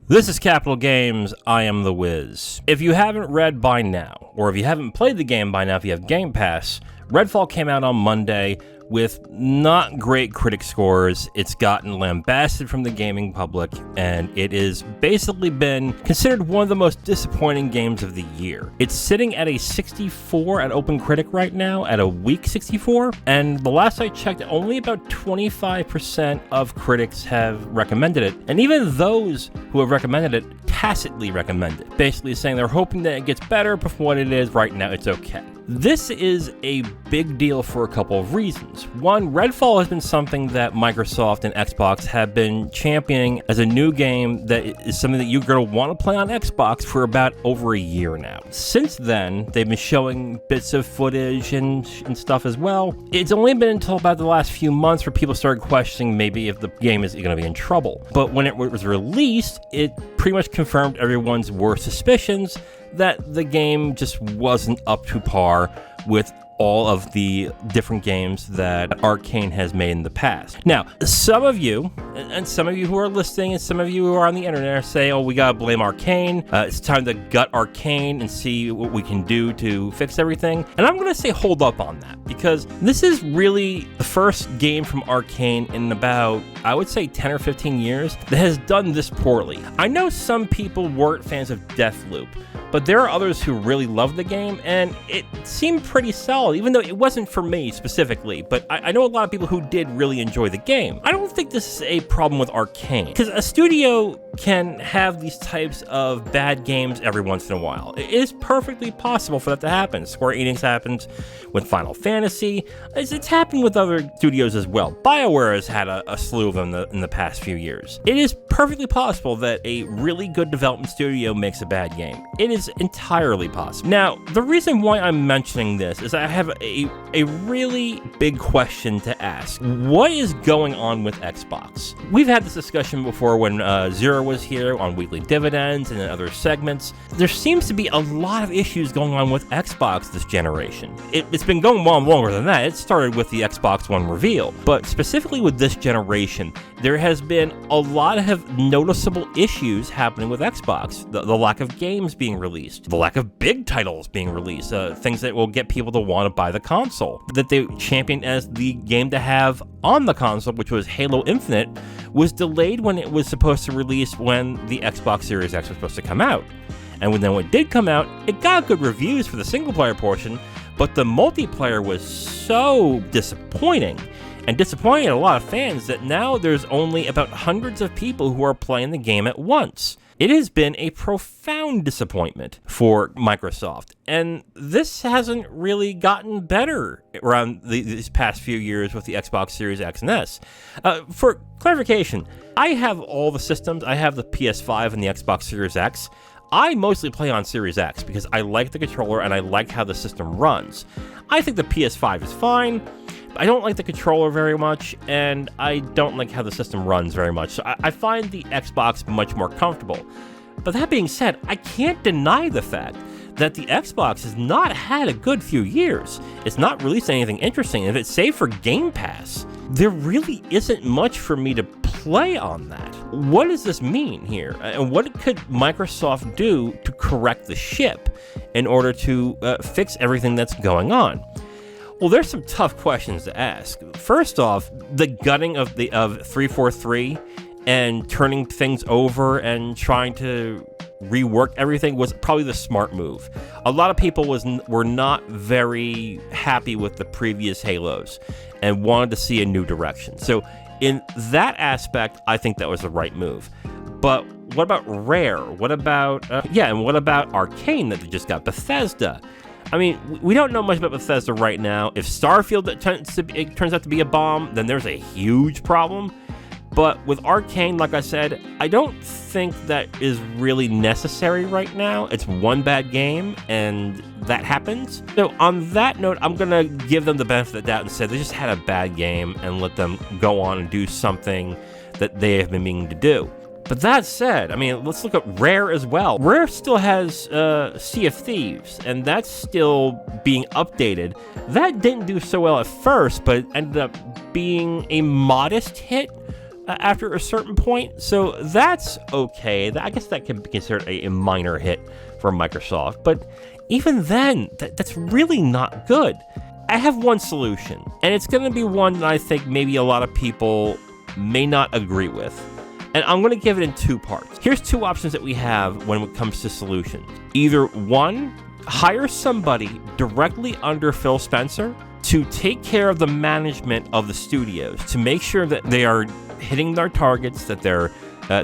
This is Capital Games, I am the Wiz. If you haven't read by now, or if you haven't played the game by now, if you have Game Pass, Redfall came out on Monday with not great critic scores. It's gotten lambasted from the gaming public, and it has basically been considered one of the most disappointing games of the year. It's sitting at a 64 at OpenCritic right now, at a weak 64, and the last I checked, only about 25% of critics have recommended it, and even those who have recommended it tacitly recommend it, basically saying they're hoping that it gets better, but for what it is right now, it's okay. This is a big deal for a couple of reasons. One, Redfall has been something that Microsoft and Xbox have been championing as a new game that is something that you're going to want to play on Xbox for about over a year now. Since then, they've been showing bits of footage and stuff as well. It's only been until about the last few months where people started questioning maybe if the game is going to be in trouble. But when it was released, it pretty much confirmed everyone's worst suspicions that the game just wasn't up to par with all of the different games that Arcane has made in the past. Now, some of you, and some of you who are listening, and some of you who are on the internet say, oh, we gotta blame Arcane. It's time to gut Arcane and see what we can do to fix everything. And I'm gonna say hold up on that, because this is really the first game from Arcane in about, I would say 10 or 15 years that has done this poorly. I know some people weren't fans of Deathloop, but there are others who really love the game, and it seemed pretty solid, even though it wasn't for me specifically, but I know a lot of people who did really enjoy the game. I don't think this is a problem with Arcane, because a studio can have these types of bad games every once in a while. It is perfectly possible for that to happen. Square Enix happens with Final Fantasy. It's happened with other studios as well. BioWare has had a slew of them in the past few years. It is perfectly possible that a really good development studio makes a bad game. It is entirely possible. Now, the reason why I'm mentioning this is I have a really big question to ask. What is going on with Xbox? We've had this discussion before when Zero was here on Weekly Dividends and in other segments. There seems to be a lot of issues going on with Xbox this generation. It's been going on longer than that. It started with the Xbox One reveal. But specifically with this generation, there has been a lot of noticeable issues happening with Xbox. The lack of games being released, the lack of big titles being released, things that will get people to want to buy the console, that they championed as the game to have on the console, which was Halo Infinite, was delayed when it was supposed to release when the Xbox Series X was supposed to come out. And when it did come out, it got good reviews for the single-player portion, but the multiplayer was so disappointing, and disappointing a lot of fans, that now there's only about hundreds of people who are playing the game at once. It has been a profound disappointment for Microsoft, and this hasn't really gotten better around these past few years with the Xbox Series X and S. For clarification, I have all the systems. I have the PS5 and the Xbox Series X. I mostly play on Series X because I like the controller and I like how the system runs. I think the PS5 is fine. I don't like the controller very much, and I don't like how the system runs very much. So I find the Xbox much more comfortable. But that being said, I can't deny the fact that the Xbox has not had a good few years. It's not released anything interesting. If it's save for Game Pass, there really isn't much for me to play on that. What does this mean here? And what could Microsoft do to correct the ship in order to fix everything that's going on? Well, there's some tough questions to ask. First off, the gutting of 343 and turning things over and trying to rework everything was probably the smart move. A lot of people were not very happy with the previous Halos and wanted to see a new direction. So in that aspect, I think that was the right move. But what about Rare? What about and what about Arcane that they just got? Bethesda? I mean, we don't know much about Bethesda right now. If Starfield turns out to be a bomb, then there's a huge problem. But with Arcane, like I said, I don't think that is really necessary right now. It's one bad game, and that happens. So on that note, I'm going to give them the benefit of the doubt and say they just had a bad game and let them go on and do something that they have been meaning to do. But that said, I mean, let's look at Rare as well. Rare still has Sea of Thieves, and that's still being updated. That didn't do so well at first, but it ended up being a modest hit. after a certain point, so that's okay. I guess that can be considered a minor hit for Microsoft, but even then, that's really not good. I have one solution, and it's going to be one that I think maybe a lot of people may not agree with, and I'm going to give it in two parts. Here's two options that we have when it comes to solutions. Either one, hire somebody directly under Phil Spnecer to take care of the management of the studios, to make sure that they are hitting their targets, that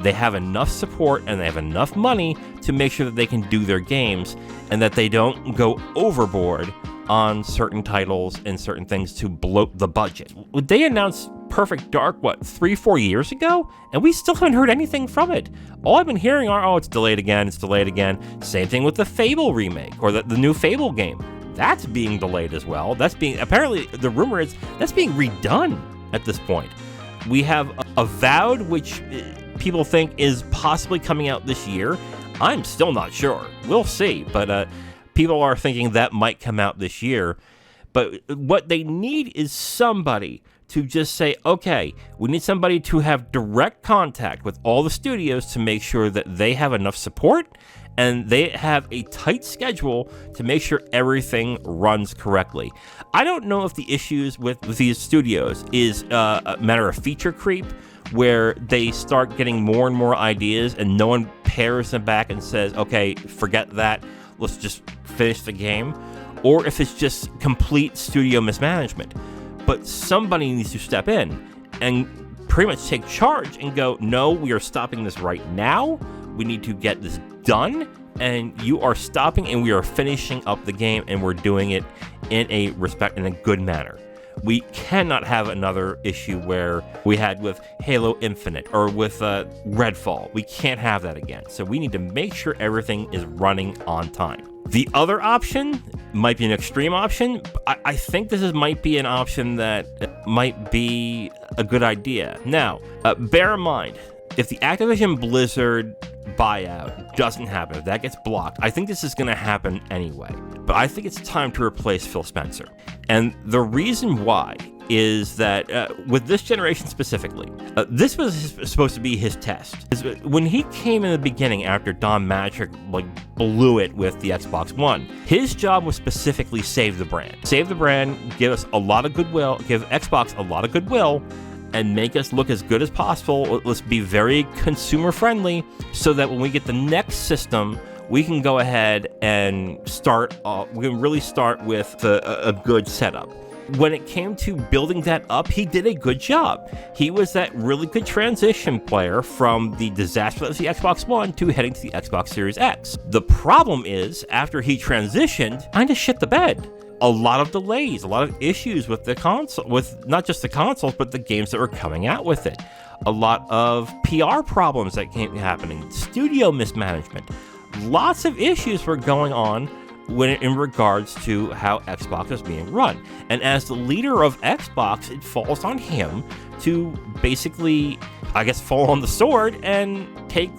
they have enough support and they have enough money to make sure that they can do their games, and that they don't go overboard on certain titles and certain things to bloat the budget. They announced Perfect Dark, 3-4 years ago? And we still haven't heard anything from it. All I've been hearing are, oh, it's delayed again. Same thing with the Fable remake, or the new Fable game. That's being delayed as well. Apparently, the rumor is that's being redone at this point. We have Avowed, which people think is possibly coming out this year. I'm still not sure. We'll see, but people are thinking that might come out this year. But what they need is somebody to just say, okay, we need somebody to have direct contact with all the studios to make sure that they have enough support and they have a tight schedule to make sure everything runs correctly. I don't know if the issues with these studios is a matter of feature creep, where they start getting more and more ideas and no one pairs them back and says, okay, forget that, let's just finish the game, or if it's just complete studio mismanagement. But somebody needs to step in and pretty much take charge and go, no, we are stopping this right now. We need to get this done, and you are stopping, and we are finishing up the game, and we're doing it in a good manner. We cannot have another issue where we had with Halo Infinite or with Redfall. We can't have that again. So we need to make sure everything is running on time. The other option might be an extreme option. I think might be an option that might be a good idea. Now, bear in mind, if the Activision Blizzard buyout doesn't happen, if that gets blocked, I think this is going to happen anyway. But I think it's time to replace Phil Spnecer. And the reason why is that with this generation specifically, this was supposed to be his test. When he came in the beginning after Don Matrick blew it with the Xbox One, his job was specifically save the brand. Save the brand, give us a lot of goodwill, give Xbox a lot of goodwill, and make us look as good as possible. Let's be very consumer friendly so that when we get the next system, we can go ahead and we can really start with a good setup. When it came to building that up, he did a good job. He was that really good transition player from the disaster that was the Xbox One to heading to the Xbox Series X. The problem is, after he transitioned, kind of shit the bed. A lot of delays, a lot of issues with the console, with not just the consoles, but the games that were coming out with it. A lot of PR problems that came happening, studio mismanagement. Lots of issues were going on in regards to how Xbox is being run. And as the leader of Xbox, it falls on him to basically, I guess, fall on the sword and take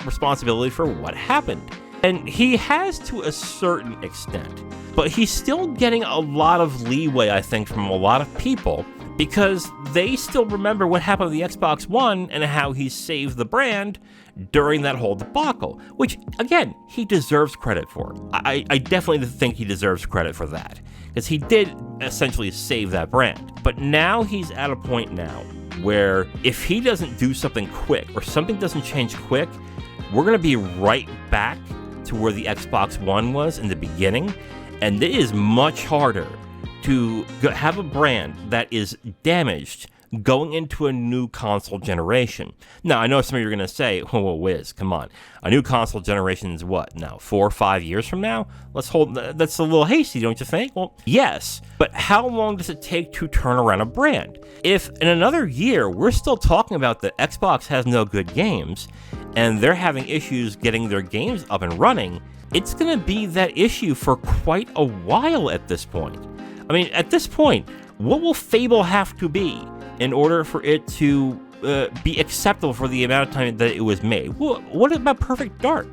responsibility for what happened. And he has to a certain extent, but he's still getting a lot of leeway, I think, from a lot of people, because they still remember what happened with the Xbox One and how he saved the brand during that whole debacle, which, again, he deserves credit for. I definitely think he deserves credit for that, because he did essentially save that brand. But now he's at a point now where if he doesn't do something quick, or something doesn't change quick, we're going to be right back to where the Xbox One was in the beginning, and it is much harder to have a brand that is damaged going into a new console generation. Now, I know some of you are going to say, whoa, Wiz, come on. A new console generation is what, now, 4 or 5 years from now? That's a little hasty, don't you think? Well, yes, but how long does it take to turn around a brand? If in another year, we're still talking about the Xbox has no good games, and they're having issues getting their games up and running, it's going to be that issue for quite a while at this point. I mean, at this point, what will Fable have to be in order for it to be acceptable for the amount of time that it was made? What about Perfect Dark?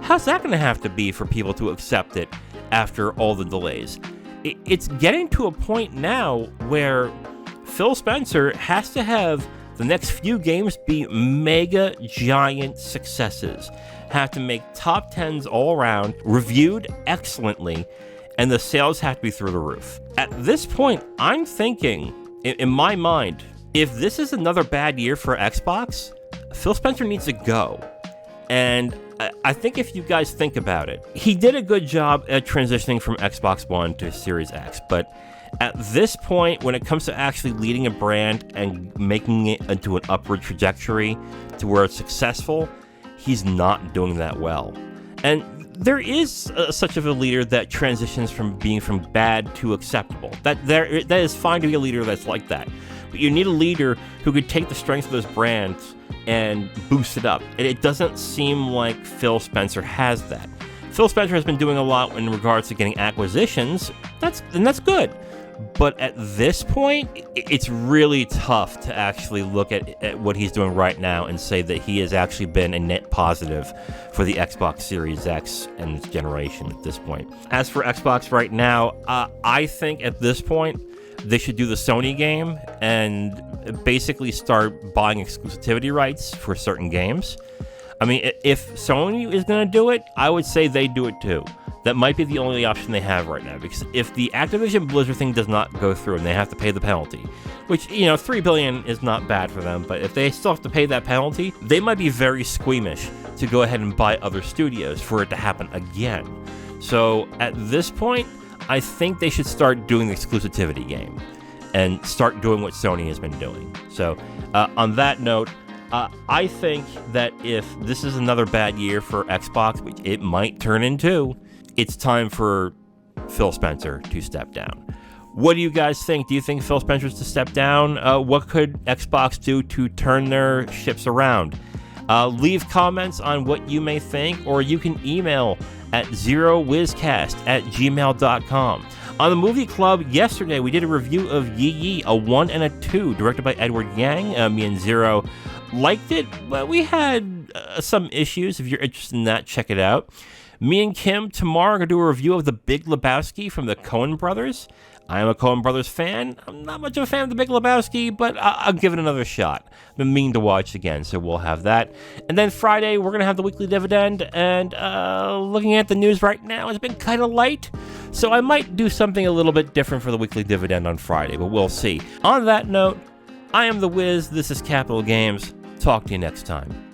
How's that going to have to be for people to accept it after all the delays? It's getting to a point now where Phil Spnecer has to have the next few games be mega giant successes. Have to make top 10s all around, reviewed excellently, and the sales have to be through the roof. At this point, I'm thinking, in my mind, if this is another bad year for Xbox, Phil Spencer needs to go. And I think if you guys think about it, he did a good job at transitioning from Xbox One to Series X, but at this point, when it comes to actually leading a brand and making it into an upward trajectory to where it's successful, he's not doing that well. And there is such of a leader that transitions from being from bad to acceptable. That is fine to be a leader that's like that. But you need a leader who could take the strength of those brands and boost it up. And it doesn't seem like Phil Spencer has that. Phil Spencer has been doing a lot in regards to getting acquisitions. That's good. But at this point, it's really tough to actually look at what he's doing right now and say that he has actually been a net positive for the Xbox Series X and its generation at this point. As for Xbox right now, I think at this point, they should do the Sony game and basically start buying exclusivity rights for certain games. I mean, if Sony is going to do it, I would say they do it too. That might be the only option they have right now, because if the Activision Blizzard thing does not go through and they have to pay the penalty, which, $3 billion is not bad for them, but if they still have to pay that penalty, they might be very squeamish to go ahead and buy other studios for it to happen again. So at this point, I think they should start doing the exclusivity game and start doing what Sony has been doing. So on that note, I think that if this is another bad year for Xbox, which it might turn into, it's time for Phil Spencer to step down. What do you guys think? Do you think Phil Spencer's to step down? What could Xbox do to turn their ships around? Leave comments on what you may think, or you can email at zerowizcast@gmail.com. On the Movie Club yesterday, we did a review of Yi Yi, a 1 and a 2, directed by Edward Yang. Me and Zero liked it, but we had some issues. If you're interested in that, check it out. Me and Kim tomorrow are going to do a review of The Big Lebowski from the Coen brothers. I am a Coen brothers fan. I'm not much of a fan of The Big Lebowski, but I'll give it another shot. I've been meaning to watch again, so we'll have that. And then Friday, we're going to have the Weekly Dividend, and looking at the news right now, it's been kind of light, so I might do something a little bit different for the Weekly Dividend on Friday, but we'll see. On that note, I am The Wiz. This is Capital Games. Talk to you next time.